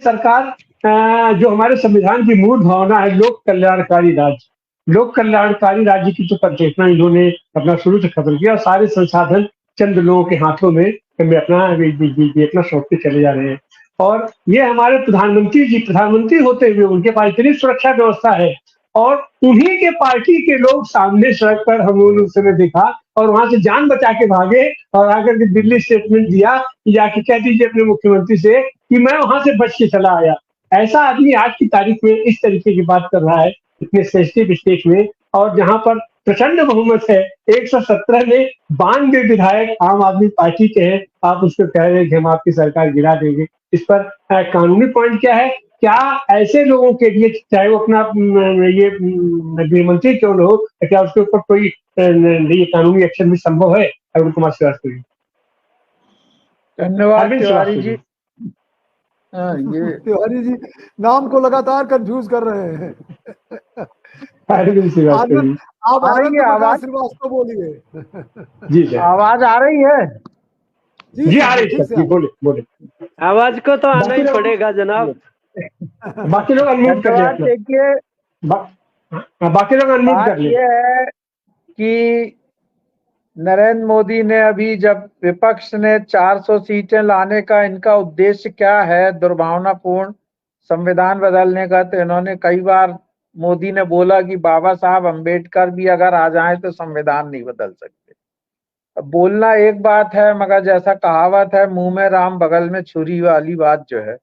सरकार जो हमारे संविधान की मूल भावना है लोक कल्याणकारी राज्य की जो परिकल्पना इन्होंने अपना शुरू से खत्म किया, सारे संसाधन चंद लोगों के हाथों में अपना सौंपते चले जा रहे हैं। और ये हमारे प्रधानमंत्री होते हुए उनके पास इतनी सुरक्षा व्यवस्था है और उन्हीं के पार्टी के लोग सामने सड़क पर हम लोगों ने उस समय देखा और वहां से जान बचा के भागे और आकर के दिल्ली स्टेटमेंट दिया कि जाके कह दीजिए अपने मुख्यमंत्री से कि मैं वहां से बच के चला आया। ऐसा आदमी आज की तारीख में इस तरीके की बात कर रहा है इतने सेंसिटिव स्टेट में, और जहां पर प्रचंड बहुमत है 117 में 92 विधायक आम आदमी पार्टी के हैं, आप उसको कह रहे हैं कि हम आपकी सरकार गिरा देंगे। इस पर कानूनी पॉइंट क्या है? क्या ऐसे लोगों के लिए, चाहे वो अपना ये गृह मंत्री क्यों न हो, क्या उसके ऊपर कोई ये कानूनी एक्शन भी संभव है? अरुण कुमार श्रीवास्तव जी। धन्यवाद तिवारी जी। ये तिवारी जी नाम को लगातार कंफ्यूज कर रहे हैं। आप आवाज श्रीवास्तव बोलिए। जी आवाज आ रही है? जी आ रही है, जी बोले। आवाज को तो आना ही पड़ेगा जनाब। बाकी लोग अनम्यूट कर लें। देखिए बाकी लोग अनम्यूट कर लें। ये है कि नरेंद्र मोदी ने अभी जब विपक्ष ने 400 सीटें लाने का इनका उद्देश्य क्या है, दुर्भावनापूर्ण संविधान बदलने का, तो इन्होंने कई बार मोदी ने बोला कि बाबा साहब अंबेडकर भी अगर आ जाएं तो संविधान नहीं बदल सकते। अब बोलना एक बात है, मगर जैसा कहावत है मुंह में राम बगल में छुरी वाली बात जो है,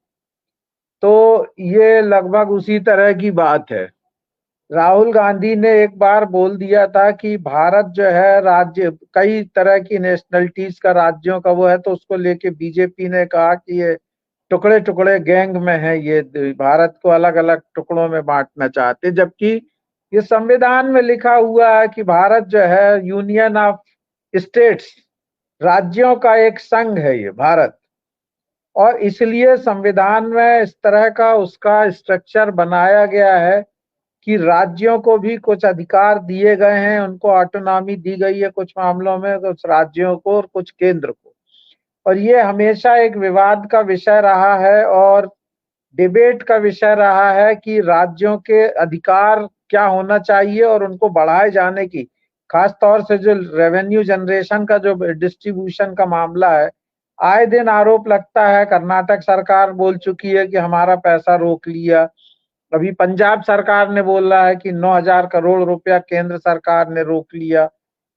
तो ये लगभग उसी तरह की बात है। राहुल गांधी ने एक बार बोल दिया था कि भारत जो है राज्य कई तरह की नेशनलिटीज का राज्यों का वो है, तो उसको लेके बीजेपी ने कहा कि ये टुकड़े टुकड़े गैंग में है, ये भारत को अलग अलग टुकड़ों में बांटना चाहते, जबकि ये संविधान में लिखा हुआ है कि भारत जो है यूनियन ऑफ स्टेट्स, राज्यों का एक संघ है ये भारत। और इसलिए संविधान में इस तरह का उसका स्ट्रक्चर बनाया गया है कि राज्यों को भी कुछ अधिकार दिए गए हैं, उनको ऑटोनॉमी दी गई है कुछ मामलों में, कुछ राज्यों को और कुछ केंद्र को। और ये हमेशा एक विवाद का विषय रहा है और डिबेट का विषय रहा है कि राज्यों के अधिकार क्या होना चाहिए और उनको बढ़ाए जाने की, खास तौर से जो रेवेन्यू जनरेशन का जो डिस्ट्रीब्यूशन का मामला है, आए दिन आरोप लगता है। कर्नाटक सरकार बोल चुकी है कि हमारा पैसा रोक लिया, अभी पंजाब सरकार ने बोला है कि 9,000 करोड़ रुपया केंद्र सरकार ने रोक लिया।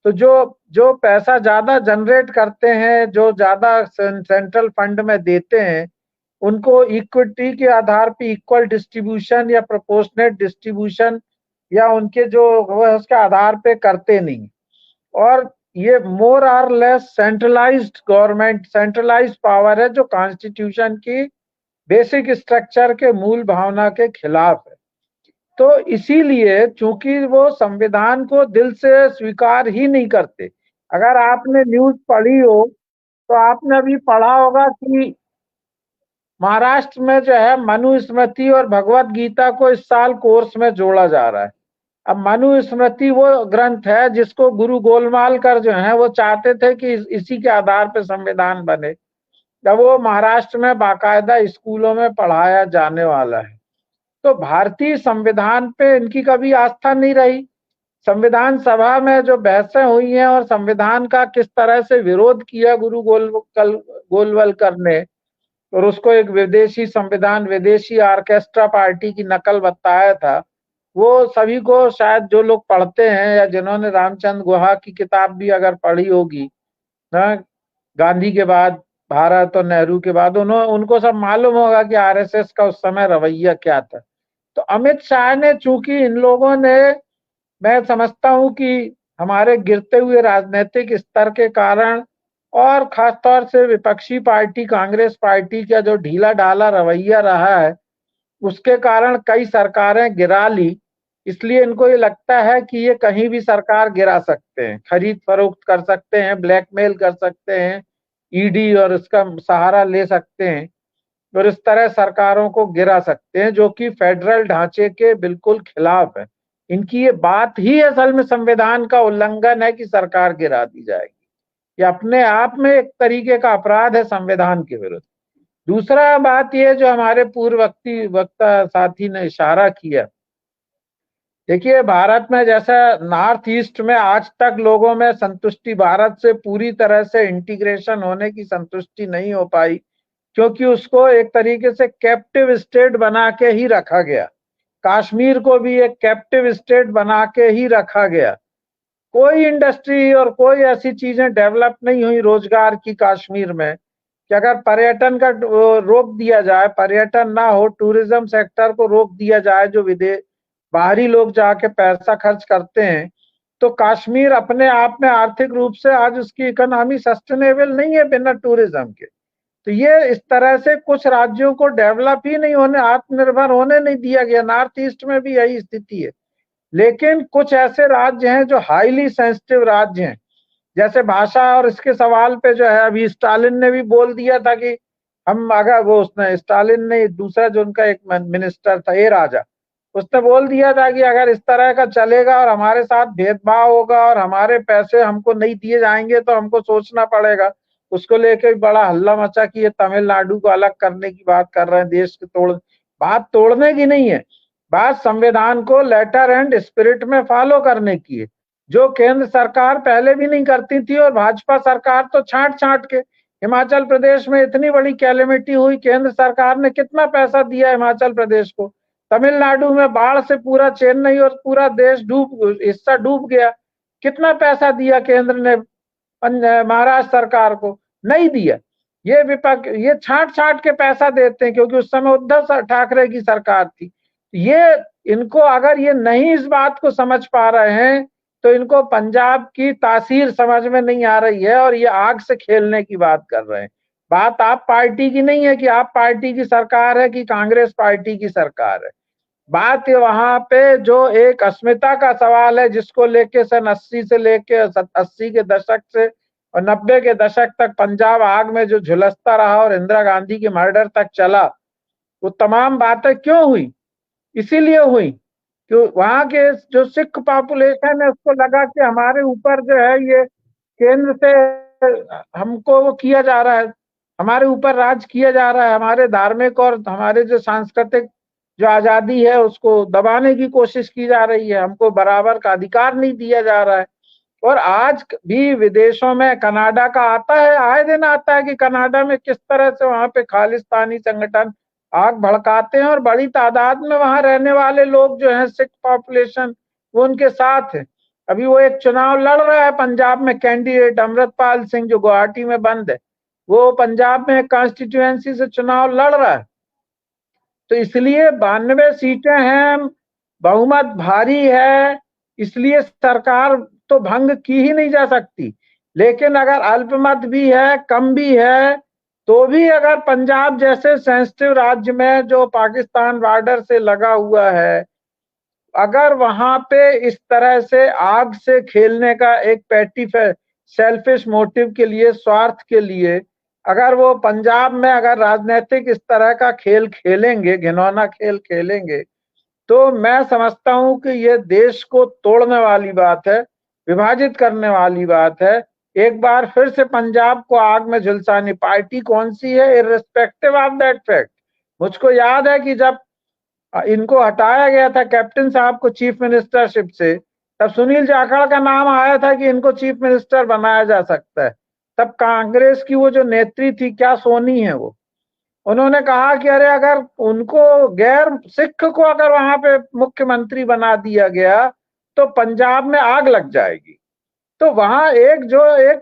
तो जो पैसा ज्यादा जनरेट करते हैं, जो ज्यादा सेंट्रल फंड में देते हैं, उनको इक्विटी के आधार पे इक्वल डिस्ट्रीब्यूशन या प्रोपोर्शनेट डिस्ट्रीब्यूशन या उनके जो उसके आधार पे करते नहीं। और ये मोर और less centralised government, centralised power है जो कॉन्स्टिट्यूशन की बेसिक स्ट्रक्चर के मूल भावना के खिलाफ है। तो इसीलिए चूंकि वो संविधान को दिल से स्वीकार ही नहीं करते। अगर आपने न्यूज पढ़ी हो तो आपने अभी पढ़ा होगा कि महाराष्ट्र में जो है मनुस्मृति और भगवत गीता को इस साल कोर्स में जोड़ा जा रहा है। अब मनुस्मृति वो ग्रंथ है जिसको गुरु गोलवालकर जो है वो चाहते थे कि इसी के आधार पर संविधान बने, जब वो महाराष्ट्र में बाकायदा स्कूलों में पढ़ाया जाने वाला है। तो भारतीय संविधान पे इनकी कभी आस्था नहीं रही। संविधान सभा में जो बहसें हुई हैं और संविधान का किस तरह से विरोध किया गुरु गोलवलकर ने, और उसको एक विदेशी संविधान, विदेशी ऑर्केस्ट्रा पार्टी की नकल बताया था, वो सभी को शायद जो लोग पढ़ते हैं या जिन्होंने रामचंद्र गुहा की किताब भी अगर पढ़ी होगी ना, गांधी के बाद भारत और नेहरू के बाद, उनको सब मालूम होगा कि आरएसएस का उस समय रवैया क्या था। तो अमित शाह ने, चूंकि इन लोगों ने, मैं समझता हूं कि हमारे गिरते हुए राजनीतिक स्तर के कारण और खासतौर से विपक्षी पार्टी कांग्रेस पार्टी का जो ढीला ढाला रवैया रहा है, उसके कारण कई सरकारें गिरा ली। इसलिए इनको ये लगता है कि ये कहीं भी सरकार गिरा सकते हैं, खरीद फरोख्त कर सकते हैं, ब्लैकमेल कर सकते हैं, ईडी और इसका सहारा ले सकते हैं और इस तरह सरकारों को गिरा सकते हैं, जो कि फेडरल ढांचे के बिल्कुल खिलाफ है। इनकी ये बात ही असल में संविधान का उल्लंघन है कि सरकार गिरा दी जाएगी। ये अपने आप में एक तरीके का अपराध है संविधान के विरुद्ध। दूसरा बात ये जो हमारे पूर्व वक्ता साथी ने इशारा किया, देखिए भारत में जैसा नॉर्थ ईस्ट में आज तक लोगों में संतुष्टि, भारत से पूरी तरह से इंटीग्रेशन होने की संतुष्टि नहीं हो पाई, क्योंकि उसको एक तरीके से कैप्टिव स्टेट बना के ही रखा गया। कश्मीर को भी एक कैप्टिव स्टेट बना के ही रखा गया। कोई इंडस्ट्री और कोई ऐसी चीजें डेवलप नहीं हुई रोजगार की कश्मीर में कि अगर पर्यटन का रोक दिया जाए, पर्यटन ना हो, टूरिज्म सेक्टर को रोक दिया जाए, जो बाहरी लोग जाके पैसा खर्च करते हैं, तो कश्मीर अपने आप में आर्थिक रूप से आज उसकी इकोनॉमी सस्टेनेबल नहीं है बिना टूरिज्म के। तो ये इस तरह से कुछ राज्यों को डेवलप ही नहीं होने, आत्मनिर्भर होने नहीं दिया गया। नॉर्थ ईस्ट में भी यही स्थिति है। लेकिन कुछ ऐसे राज्य हैं जो हाईली सेंसिटिव राज्य हैं, जैसे भाषा और इसके सवाल पे जो है अभी स्टालिन ने भी बोल दिया था कि हम अगर वो उसने स्टालिन ने दूसरा जो उनका एक मिनिस्टर था ए राजा, उसने बोल दिया था कि अगर इस तरह का चलेगा और हमारे साथ भेदभाव होगा और हमारे पैसे हमको नहीं दिए जाएंगे तो हमको सोचना पड़ेगा। उसको लेके बड़ा हल्ला मचा कि ये तमिलनाडु को अलग करने की बात कर रहे हैं, देश के बात तोड़ने की नहीं है, बात संविधान को लेटर एंड स्पिरिट में फॉलो करने की है, जो केंद्र सरकार पहले भी नहीं करती थी। और भाजपा सरकार तो छांट छांट के, हिमाचल प्रदेश में इतनी बड़ी कैलेमिटी हुई, केंद्र सरकार ने कितना पैसा दिया हिमाचल प्रदेश को। तमिलनाडु में बाढ़ से पूरा चेन्नई और पूरा देश हिस्सा डूब गया, कितना पैसा दिया केंद्र ने महाराष्ट्र सरकार को? नहीं दिया। ये विपक्ष ये छांट छांट के पैसा देते हैं, क्योंकि उस समय उद्धव ठाकरे की सरकार थी। ये इनको अगर ये नहीं इस बात को समझ पा रहे हैं तो इनको पंजाब की तासीर समझ में नहीं आ रही है और ये आग से खेलने की बात कर रहे हैं। बात आप पार्टी की नहीं है कि आप पार्टी की सरकार है कि कांग्रेस पार्टी की सरकार है। बात वहां पे जो एक अस्मिता का सवाल है, जिसको लेके सन 80 से लेके 80 के दशक से और 90 के दशक तक पंजाब आग में जो झुलसता रहा और इंदिरा गांधी के मर्डर तक चला, वो तमाम बातें क्यों हुई? इसीलिए हुई कि वहां के जो सिख पॉपुलेशन है उसको लगा कि हमारे ऊपर जो है ये केंद्र से हमको वो किया जा रहा है, हमारे ऊपर राज किया जा रहा है, हमारे धार्मिक और हमारे जो सांस्कृतिक जो आजादी है उसको दबाने की कोशिश की जा रही है, हमको बराबर का अधिकार नहीं दिया जा रहा है। और आज भी विदेशों में कनाडा का आता है, आए दिन आता है कि कनाडा में किस तरह से वहां पे खालिस्तानी संगठन आग भड़काते हैं और बड़ी तादाद में वहां रहने वाले लोग जो हैं सिख पॉपुलेशन वो उनके साथ है। अभी वो एक चुनाव लड़ रहा है पंजाब में, कैंडिडेट अमृतपाल सिंह जो गुवाहाटी में बंद है, वो पंजाब में कॉन्स्टिट्यूएंसी से चुनाव लड़ रहा है। तो इसलिए 92 सीटें हैं, बहुमत भारी है, इसलिए सरकार तो भंग की ही नहीं जा सकती। लेकिन अगर अल्पमत भी है, कम भी है, तो भी अगर पंजाब जैसे सेंसिटिव राज्य में जो पाकिस्तान बॉर्डर से लगा हुआ है, अगर वहां पे इस तरह से आग से खेलने का एक पैटी सेल्फिश मोटिव के लिए, स्वार्थ के लिए, अगर वो पंजाब में अगर राजनीतिक इस तरह का खेल खेलेंगे, घिनौना खेल खेलेंगे, तो मैं समझता हूं कि ये देश को तोड़ने वाली बात है, विभाजित करने वाली बात है। एक बार फिर से पंजाब को आग में झुलसानी, पार्टी कौन सी है इर्रिस्पेक्टिव ऑफ दैट फैक्ट। मुझको याद है कि जब इनको हटाया गया था कैप्टन साहब को चीफ मिनिस्टरशिप से, तब सुनील जाखड़ का नाम आया था कि इनको चीफ मिनिस्टर बनाया जा सकता है। तब कांग्रेस की वो जो नेत्री थी, क्या सोनी है वो, उन्होंने कहा कि अरे अगर उनको गैर सिख को अगर वहां पे मुख्यमंत्री बना दिया गया तो पंजाब में आग लग जाएगी। तो वहां एक जो एक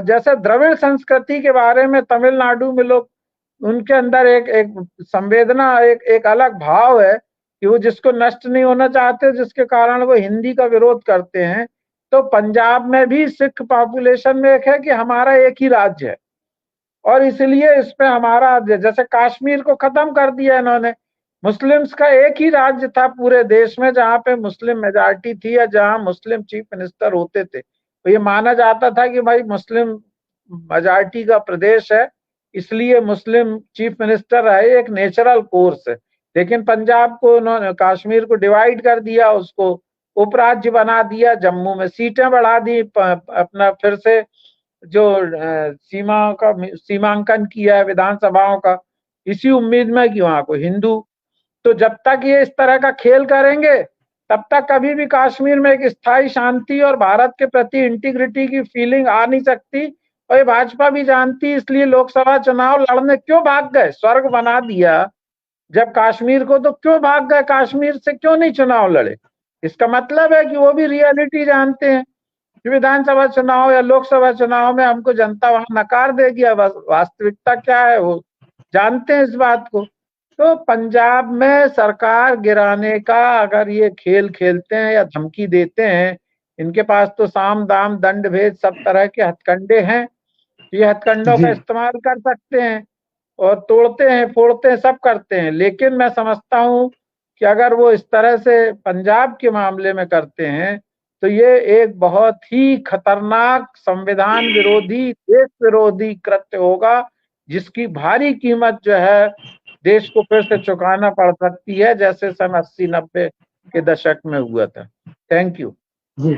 जैसे द्रविड़ संस्कृति के बारे में तमिलनाडु में लोग, उनके अंदर एक संवेदना, एक अलग भाव है कि वो जिसको नष्ट नहीं होना चाहते, जिसके कारण वो हिंदी का विरोध करते हैं। तो पंजाब में भी सिख पॉपुलेशन में एक है कि हमारा एक ही राज्य है और इसलिए इसमें हमारा, जैसे कश्मीर को खत्म कर दिया इन्होंने, मुस्लिम्स का एक ही राज्य था पूरे देश में जहां पे मुस्लिम मेजॉरिटी थी या जहां मुस्लिम चीफ मिनिस्टर होते थे। तो ये माना जाता था कि भाई मुस्लिम मेजॉरिटी का प्रदेश है, इसलिए मुस्लिम चीफ मिनिस्टर रहे, एक नेचुरल कोर्स है। लेकिन पंजाब को उन्होंने, कश्मीर को डिवाइड कर दिया, उसको उपराज्य बना दिया, जम्मू में सीटें बढ़ा दी, अपना फिर से जो सीमांकन किया है विधानसभाओं का, इसी उम्मीद में कि वहां को हिंदू। तो जब तक ये इस तरह का खेल करेंगे तब तक कभी भी कश्मीर में एक स्थायी शांति और भारत के प्रति इंटीग्रिटी की फीलिंग आ नहीं सकती। और ये भाजपा भी जानती, इसलिए लोकसभा चुनाव लड़ने क्यों भाग गए, स्वर्ग बना दिया जब कश्मीर को, तो क्यों भाग गए कश्मीर से, क्यों नहीं चुनाव लड़े? इसका मतलब है कि वो भी रियलिटी जानते हैं कि विधानसभा चुनाव या लोकसभा चुनाव में हमको जनता वहां नकार देगी। वास्तविकता क्या है वो जानते हैं इस बात को। तो पंजाब में सरकार गिराने का अगर ये खेल खेलते हैं या धमकी देते हैं, इनके पास तो साम दाम दंड भेद सब तरह के हथकंडे हैं, ये हथकंडों का इस्तेमाल कर सकते हैं और तोड़ते हैं, फोड़ते हैं, सब करते हैं। लेकिन मैं समझता हूं कि अगर वो इस तरह से पंजाब के मामले में करते हैं तो ये एक बहुत ही खतरनाक संविधान विरोधी, देश विरोधी कृत्य होगा, जिसकी भारी कीमत जो है देश को फिर से चुकाना पड़ सकती है, जैसे सन 80-90 के दशक में हुआ था। Thank you. जी।